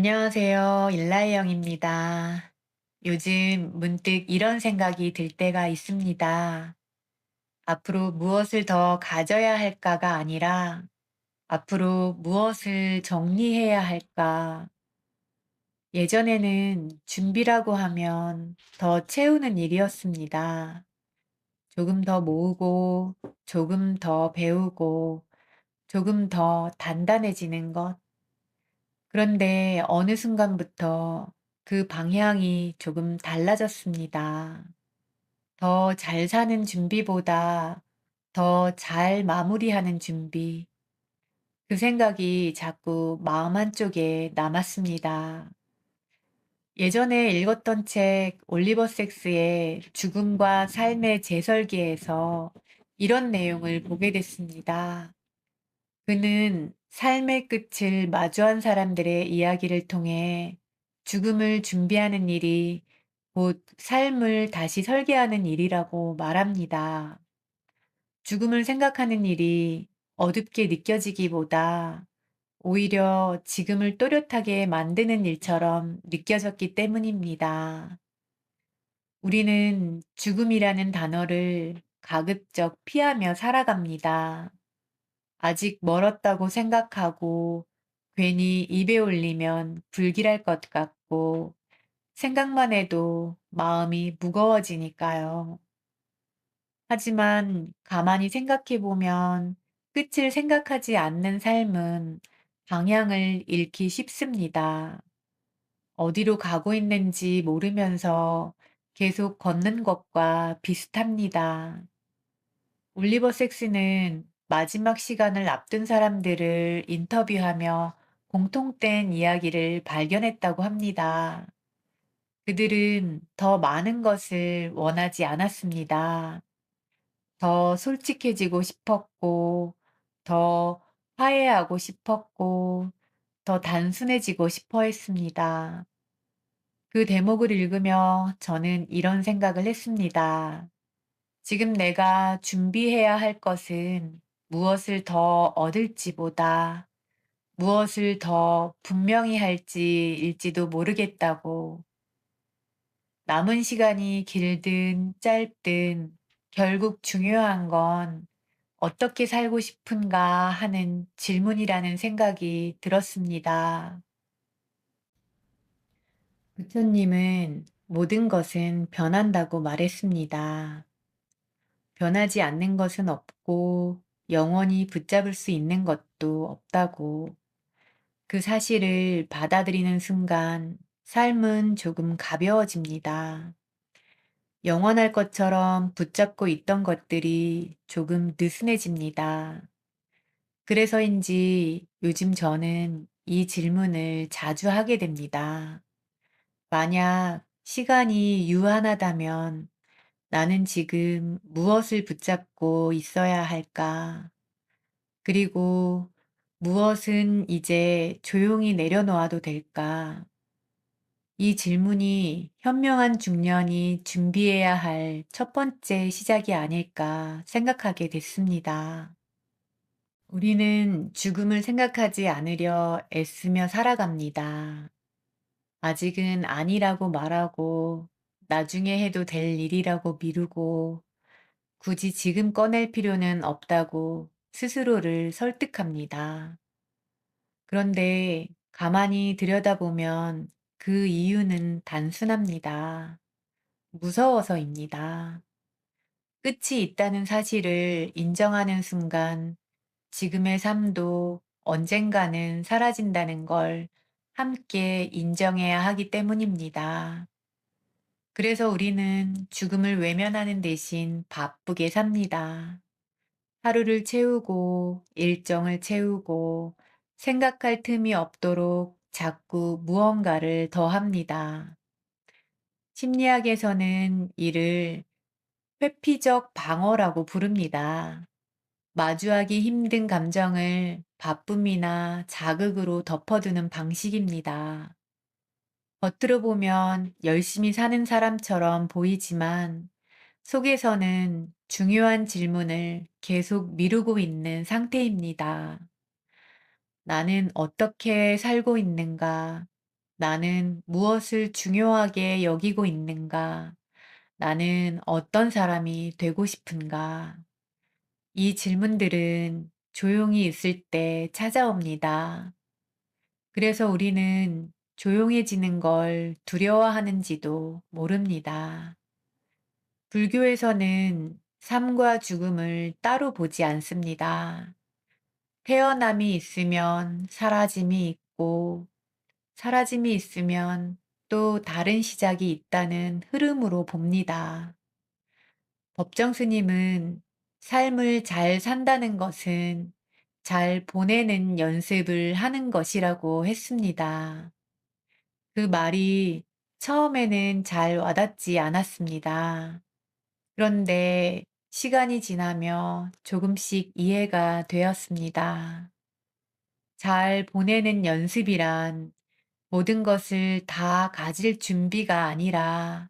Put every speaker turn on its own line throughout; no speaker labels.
안녕하세요. 일라이영입니다. 요즘 문득 이런 생각이 들 때가 있습니다. 앞으로 무엇을 더 가져야 할까가 아니라 앞으로 무엇을 정리해야 할까. 예전에는 준비라고 하면 더 채우는 일이었습니다. 조금 더 모으고, 조금 더 배우고, 조금 더 단단해지는 것. 그런데 어느 순간부터 그 방향이 조금 달라졌습니다. 더 잘 사는 준비보다 더 잘 마무리하는 준비. 그 생각이 자꾸 마음 한쪽에 남았습니다. 예전에 읽었던 책 올리버 섹스의 죽음과 삶의 재설계에서 이런 내용을 보게 됐습니다. 그는 삶의 끝을 마주한 사람들의 이야기를 통해 죽음을 준비하는 일이 곧 삶을 다시 설계하는 일이라고 말합니다. 죽음을 생각하는 일이 어둡게 느껴지기보다 오히려 지금을 또렷하게 만드는 일처럼 느껴졌기 때문입니다. 우리는 죽음이라는 단어를 가급적 피하며 살아갑니다. 아직 멀었다고 생각하고 괜히 입에 올리면 불길할 것 같고 생각만 해도 마음이 무거워지니까요. 하지만 가만히 생각해 보면 끝을 생각하지 않는 삶은 방향을 잃기 쉽습니다. 어디로 가고 있는지 모르면서 계속 걷는 것과 비슷합니다. 올리버 섹스는 마지막 시간을 앞둔 사람들을 인터뷰하며 공통된 이야기를 발견했다고 합니다. 그들은 더 많은 것을 원하지 않았습니다. 더 솔직해지고 싶었고, 더 화해하고 싶었고, 더 단순해지고 싶어 했습니다. 그 대목을 읽으며 저는 이런 생각을 했습니다. 지금 내가 준비해야 할 것은 무엇을 더 얻을지보다 무엇을 더 분명히 할지일지도 모르겠다고. 남은 시간이 길든 짧든 결국 중요한 건 어떻게 살고 싶은가 하는 질문이라는 생각이 들었습니다. 부처님은 모든 것은 변한다고 말했습니다. 변하지 않는 것은 없고 영원히 붙잡을 수 있는 것도 없다고. 그 사실을 받아들이는 순간 삶은 조금 가벼워집니다. 영원할 것처럼 붙잡고 있던 것들이 조금 느슨해집니다. 그래서인지 요즘 저는 이 질문을 자주 하게 됩니다. 만약 시간이 유한하다면 나는 지금 무엇을 붙잡고 있어야 할까? 그리고 무엇은 이제 조용히 내려놓아도 될까? 이 질문이 현명한 중년이 준비해야 할 첫 번째 시작이 아닐까 생각하게 됐습니다. 우리는 죽음을 생각하지 않으려 애쓰며 살아갑니다. 아직은 아니라고 말하고, 나중에 해도 될 일이라고 미루고, 굳이 지금 꺼낼 필요는 없다고 스스로를 설득합니다. 그런데 가만히 들여다보면 그 이유는 단순합니다. 무서워서입니다. 끝이 있다는 사실을 인정하는 순간 지금의 삶도 언젠가는 사라진다는 걸 함께 인정해야 하기 때문입니다. 그래서 우리는 죽음을 외면하는 대신 바쁘게 삽니다. 하루를 채우고 일정을 채우고 생각할 틈이 없도록 자꾸 무언가를 더합니다. 심리학에서는 이를 회피적 방어라고 부릅니다. 마주하기 힘든 감정을 바쁨이나 자극으로 덮어두는 방식입니다. 겉으로 보면 열심히 사는 사람처럼 보이지만 속에서는 중요한 질문을 계속 미루고 있는 상태입니다. 나는 어떻게 살고 있는가? 나는 무엇을 중요하게 여기고 있는가? 나는 어떤 사람이 되고 싶은가? 이 질문들은 조용히 있을 때 찾아옵니다. 그래서 우리는 조용해지는 걸 두려워하는지도 모릅니다. 불교에서는 삶과 죽음을 따로 보지 않습니다. 태어남이 있으면 사라짐이 있고, 사라짐이 있으면 또 다른 시작이 있다는 흐름으로 봅니다. 법정 스님은 삶을 잘 산다는 것은 잘 보내는 연습을 하는 것이라고 했습니다. 그 말이 처음에는 잘 와닿지 않았습니다. 그런데 시간이 지나며 조금씩 이해가 되었습니다. 잘 보내는 연습이란 모든 것을 다 가질 준비가 아니라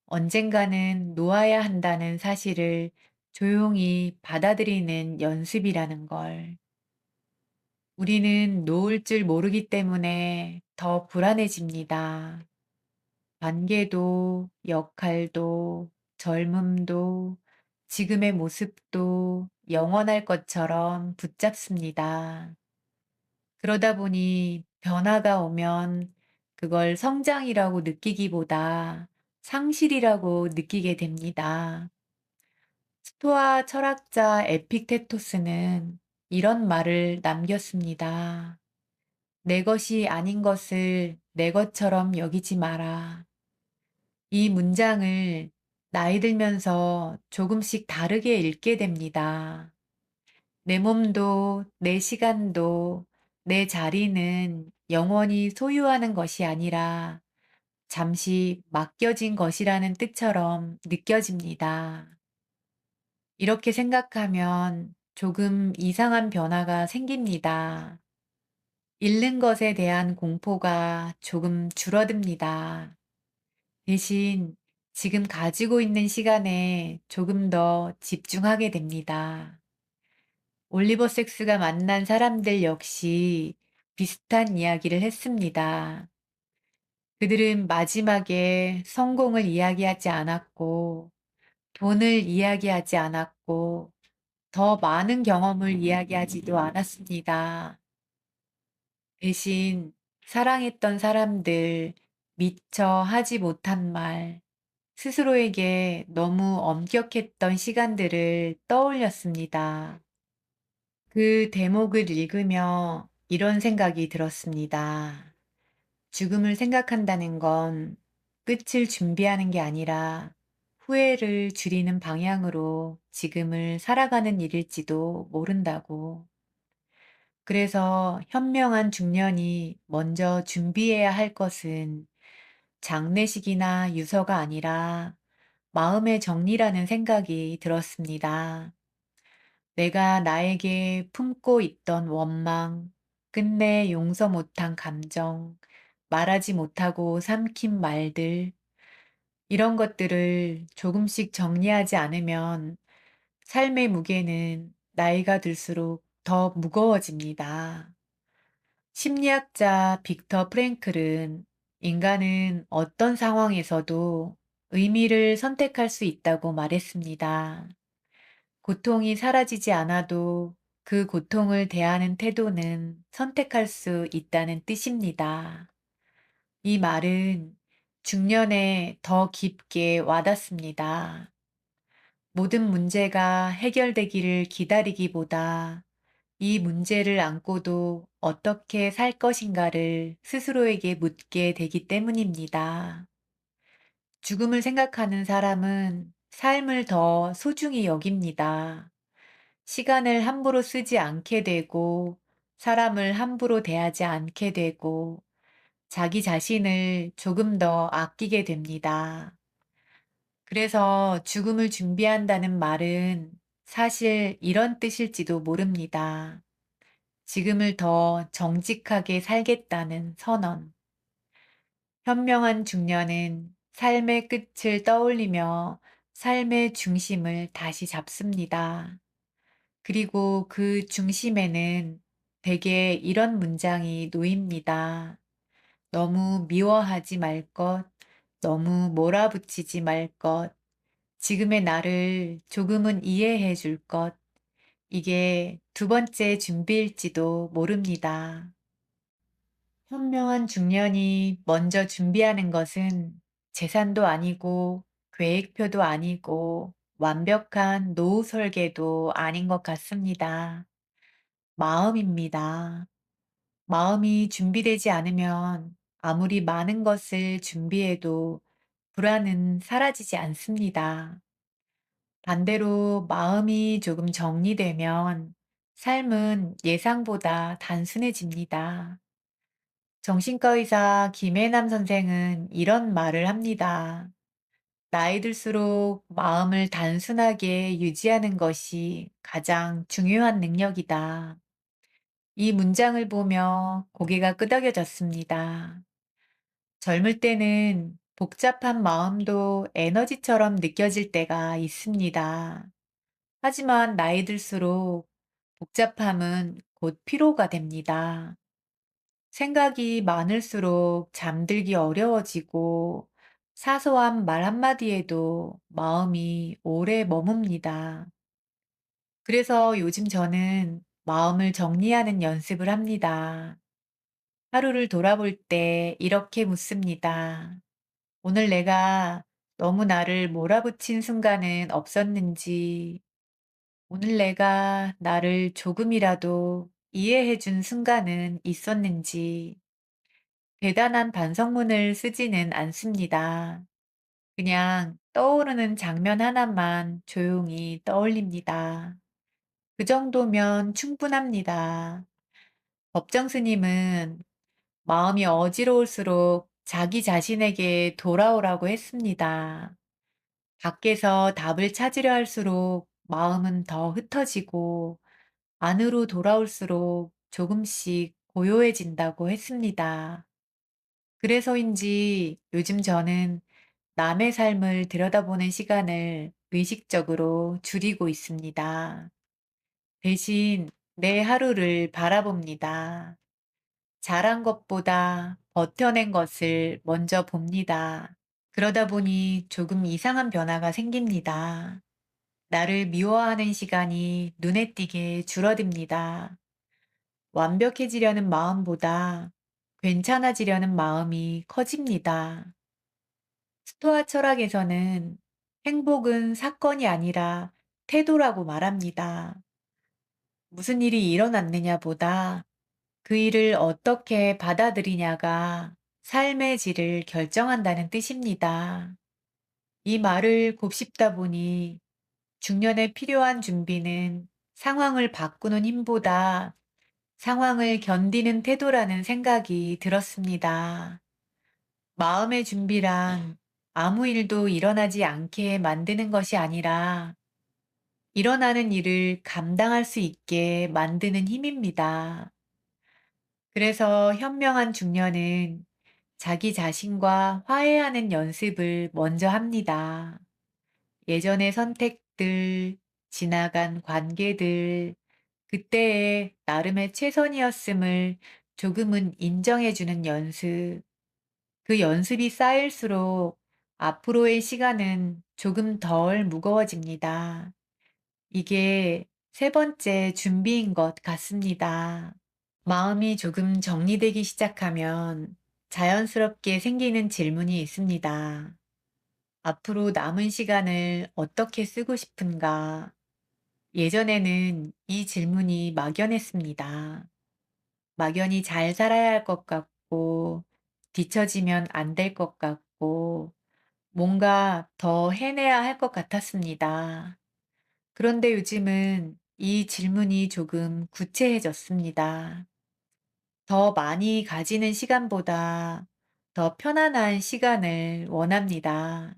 언젠가는 놓아야 한다는 사실을 조용히 받아들이는 연습이라는 걸. 우리는 놓을 줄 모르기 때문에 더 불안해집니다. 관계도, 역할도, 젊음도, 지금의 모습도 영원할 것처럼 붙잡습니다. 그러다 보니 변화가 오면 그걸 성장이라고 느끼기보다 상실이라고 느끼게 됩니다. 스토아 철학자 에픽테토스는 이런 말을 남겼습니다. 내 것이 아닌 것을 내 것처럼 여기지 마라. 이 문장을 나이 들면서 조금씩 다르게 읽게 됩니다. 내 몸도, 내 시간도, 내 자리는 영원히 소유하는 것이 아니라 잠시 맡겨진 것이라는 뜻처럼 느껴집니다. 이렇게 생각하면 조금 이상한 변화가 생깁니다. 잃는 것에 대한 공포가 조금 줄어듭니다. 대신 지금 가지고 있는 시간에 조금 더 집중하게 됩니다. 올리버 섹스가 만난 사람들 역시 비슷한 이야기를 했습니다. 그들은 마지막에 성공을 이야기하지 않았고, 돈을 이야기하지 않았고, 더 많은 경험을 이야기하지도 않았습니다. 대신 사랑했던 사람들, 미처 하지 못한 말, 스스로에게 너무 엄격했던 시간들을 떠올렸습니다. 그 대목을 읽으며 이런 생각이 들었습니다. 죽음을 생각한다는 건 끝을 준비하는 게 아니라 후회를 줄이는 방향으로 지금을 살아가는 일일지도 모른다고. 그래서 현명한 중년이 먼저 준비해야 할 것은 장례식이나 유서가 아니라 마음의 정리라는 생각이 들었습니다. 내가 나에게 품고 있던 원망, 끝내 용서 못한 감정, 말하지 못하고 삼킨 말들, 이런 것들을 조금씩 정리하지 않으면 삶의 무게는 나이가 들수록 더 무거워집니다. 심리학자 빅터 프랭클은 인간은 어떤 상황에서도 의미를 선택할 수 있다고 말했습니다. 고통이 사라지지 않아도 그 고통을 대하는 태도는 선택할 수 있다는 뜻입니다. 이 말은 중년에 더 깊게 와닿습니다. 모든 문제가 해결되기를 기다리기보다 이 문제를 안고도 어떻게 살 것인가를 스스로에게 묻게 되기 때문입니다. 죽음을 생각하는 사람은 삶을 더 소중히 여깁니다. 시간을 함부로 쓰지 않게 되고, 사람을 함부로 대하지 않게 되고, 자기 자신을 조금 더 아끼게 됩니다. 그래서 죽음을 준비한다는 말은 사실 이런 뜻일지도 모릅니다. 지금을 더 정직하게 살겠다는 선언. 현명한 중년은 삶의 끝을 떠올리며 삶의 중심을 다시 잡습니다. 그리고 그 중심에는 대개 이런 문장이 놓입니다. 너무 미워하지 말 것, 너무 몰아붙이지 말 것, 지금의 나를 조금은 이해해 줄 것, 이게 두 번째 준비일지도 모릅니다. 현명한 중년이 먼저 준비하는 것은 재산도 아니고 계획표도 아니고 완벽한 노후 설계도 아닌 것 같습니다. 마음입니다. 마음이 준비되지 않으면 아무리 많은 것을 준비해도 불안은 사라지지 않습니다. 반대로 마음이 조금 정리되면 삶은 예상보다 단순해집니다. 정신과 의사 김혜남 선생은 이런 말을 합니다. 나이 들수록 마음을 단순하게 유지하는 것이 가장 중요한 능력이다. 이 문장을 보며 고개가 끄덕여졌습니다. 젊을 때는 복잡한 마음도 에너지처럼 느껴질 때가 있습니다. 하지만 나이 들수록 복잡함은 곧 피로가 됩니다. 생각이 많을수록 잠들기 어려워지고 사소한 말 한마디에도 마음이 오래 머뭅니다. 그래서 요즘 저는 마음을 정리하는 연습을 합니다. 하루를 돌아볼 때 이렇게 묻습니다. 오늘 내가 너무 나를 몰아붙인 순간은 없었는지, 오늘 내가 나를 조금이라도 이해해 준 순간은 있었는지, 대단한 반성문을 쓰지는 않습니다. 그냥 떠오르는 장면 하나만 조용히 떠올립니다. 그 정도면 충분합니다. 법정 스님은 마음이 어지러울수록 자기 자신에게 돌아오라고 했습니다. 밖에서 답을 찾으려 할수록 마음은 더 흩어지고 안으로 돌아올수록 조금씩 고요해진다고 했습니다. 그래서인지 요즘 저는 남의 삶을 들여다보는 시간을 의식적으로 줄이고 있습니다. 대신 내 하루를 바라봅니다. 잘한 것보다 버텨낸 것을 먼저 봅니다. 그러다 보니 조금 이상한 변화가 생깁니다. 나를 미워하는 시간이 눈에 띄게 줄어듭니다. 완벽해지려는 마음보다 괜찮아지려는 마음이 커집니다. 스토아 철학에서는 행복은 사건이 아니라 태도라고 말합니다. 무슨 일이 일어났느냐 보다 그 일을 어떻게 받아들이냐가 삶의 질을 결정한다는 뜻입니다. 이 말을 곱씹다 보니 중년에 필요한 준비는 상황을 바꾸는 힘보다 상황을 견디는 태도라는 생각이 들었습니다. 마음의 준비란 아무 일도 일어나지 않게 만드는 것이 아니라 일어나는 일을 감당할 수 있게 만드는 힘입니다. 그래서 현명한 중년은 자기 자신과 화해하는 연습을 먼저 합니다. 예전의 선택들, 지나간 관계들, 그때의 나름의 최선이었음을 조금은 인정해주는 연습. 그 연습이 쌓일수록 앞으로의 시간은 조금 덜 무거워집니다. 이게 세 번째 준비인 것 같습니다. 마음이 조금 정리되기 시작하면 자연스럽게 생기는 질문이 있습니다. 앞으로 남은 시간을 어떻게 쓰고 싶은가? 예전에는 이 질문이 막연했습니다. 막연히 잘 살아야 할 것 같고, 뒤처지면 안 될 것 같고, 뭔가 더 해내야 할 것 같았습니다. 그런데 요즘은 이 질문이 조금 구체해졌습니다. 더 많이 가지는 시간보다 더 편안한 시간을 원합니다.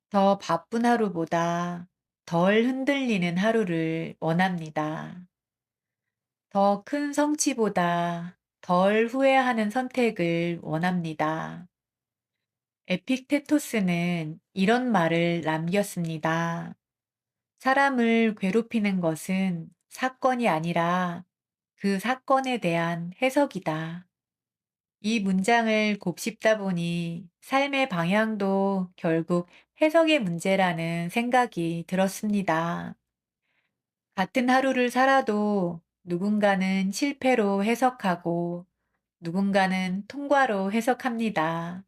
더 바쁜 하루보다 덜 흔들리는 하루를 원합니다. 더 큰 성취보다 덜 후회하는 선택을 원합니다. 에픽테토스는 이런 말을 남겼습니다. 사람을 괴롭히는 것은 사건이 아니라 그 사건에 대한 해석이다. 이 문장을 곱씹다 보니 삶의 방향도 결국 해석의 문제라는 생각이 들었습니다. 같은 하루를 살아도 누군가는 실패로 해석하고 누군가는 통과로 해석합니다.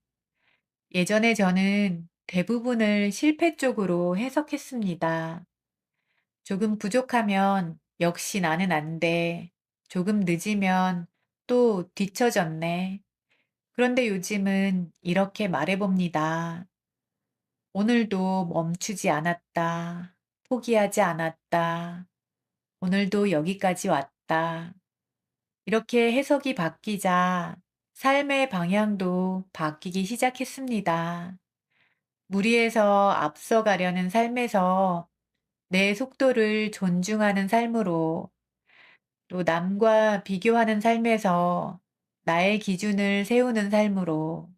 예전에 저는 대부분을 실패 쪽으로 해석했습니다. 조금 부족하면 역시 나는 안 돼. 조금 늦으면 또 뒤처졌네. 그런데 요즘은 이렇게 말해봅니다. 오늘도 멈추지 않았다. 포기하지 않았다. 오늘도 여기까지 왔다. 이렇게 해석이 바뀌자 삶의 방향도 바뀌기 시작했습니다. 무리해서 앞서가려는 삶에서 내 속도를 존중하는 삶으로, 또 남과 비교하는 삶에서 나의 기준을 세우는 삶으로.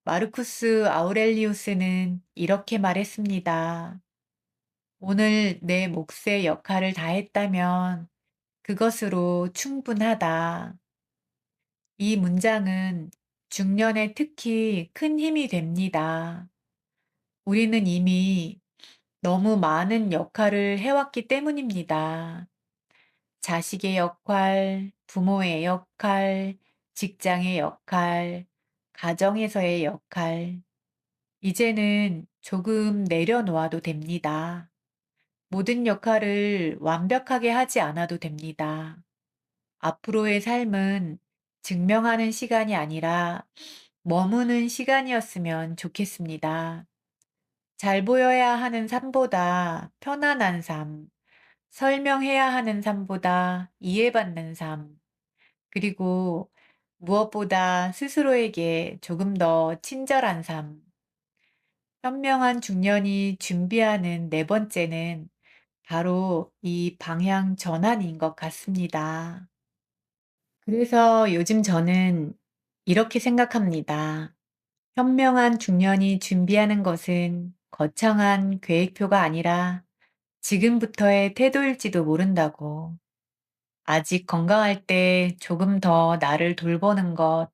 마르쿠스 아우렐리우스는 이렇게 말했습니다. 오늘 내 몫의 역할을 다했다면 그것으로 충분하다. 이 문장은 중년에 특히 큰 힘이 됩니다. 우리는 이미 너무 많은 역할을 해왔기 때문입니다. 자식의 역할, 부모의 역할, 직장의 역할, 가정에서의 역할. 이제는 조금 내려놓아도 됩니다. 모든 역할을 완벽하게 하지 않아도 됩니다. 앞으로의 삶은 증명하는 시간이 아니라 머무는 시간이었으면 좋겠습니다. 잘 보여야 하는 삶보다 편안한 삶, 설명해야 하는 삶보다 이해받는 삶, 그리고 무엇보다 스스로에게 조금 더 친절한 삶. 현명한 중년이 준비하는 네 번째는 바로 이 방향 전환인 것 같습니다. 그래서 요즘 저는 이렇게 생각합니다. 현명한 중년이 준비하는 것은 거창한 계획표가 아니라 지금부터의 태도일지도 모른다고. 아직 건강할 때 조금 더 나를 돌보는 것,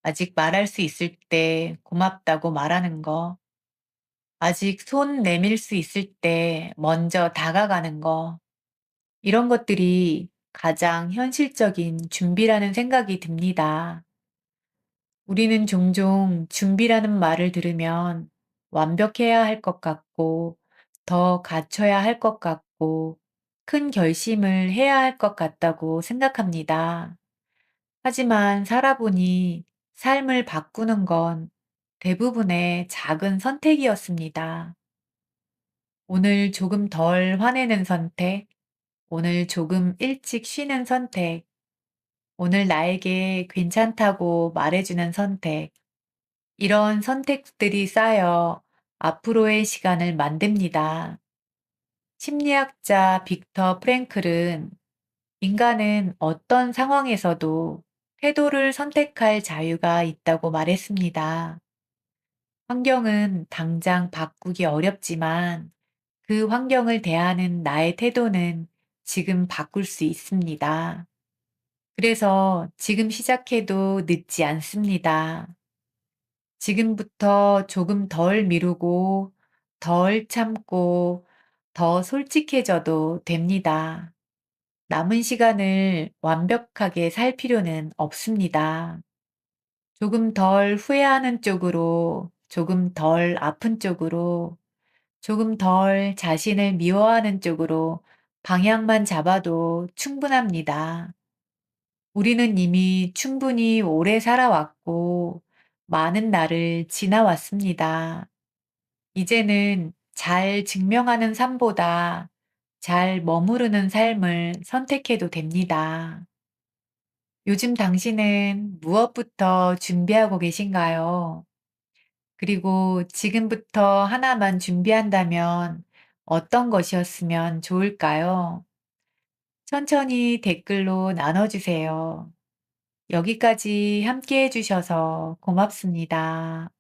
아직 말할 수 있을 때 고맙다고 말하는 것, 아직 손 내밀 수 있을 때 먼저 다가가는 것, 이런 것들이 가장 현실적인 준비라는 생각이 듭니다. 우리는 종종 준비라는 말을 들으면 완벽해야 할 것 같고, 더 갖춰야 할 것 같고, 큰 결심을 해야 할 것 같다고 생각합니다. 하지만 살아보니 삶을 바꾸는 건 대부분의 작은 선택이었습니다. 오늘 조금 덜 화내는 선택, 오늘 조금 일찍 쉬는 선택, 오늘 나에게 괜찮다고 말해주는 선택, 이런 선택들이 쌓여 앞으로의 시간을 만듭니다. 심리학자 빅터 프랭클은 인간은 어떤 상황에서도 태도를 선택할 자유가 있다고 말했습니다. 환경은 당장 바꾸기 어렵지만 그 환경을 대하는 나의 태도는 지금 바꿀 수 있습니다. 그래서 지금 시작해도 늦지 않습니다. 지금부터 조금 덜 미루고, 덜 참고, 더 솔직해져도 됩니다. 남은 시간을 완벽하게 살 필요는 없습니다. 조금 덜 후회하는 쪽으로, 조금 덜 아픈 쪽으로, 조금 덜 자신을 미워하는 쪽으로 방향만 잡아도 충분합니다. 우리는 이미 충분히 오래 살아왔고, 많은 날을 지나왔습니다. 이제는 잘 증명하는 삶보다 잘 머무르는 삶을 선택해도 됩니다. 요즘 당신은 무엇부터 준비하고 계신가요? 그리고 지금부터 하나만 준비한다면 어떤 것이었으면 좋을까요? 천천히 댓글로 나눠주세요. 여기까지 함께 해주셔서 고맙습니다.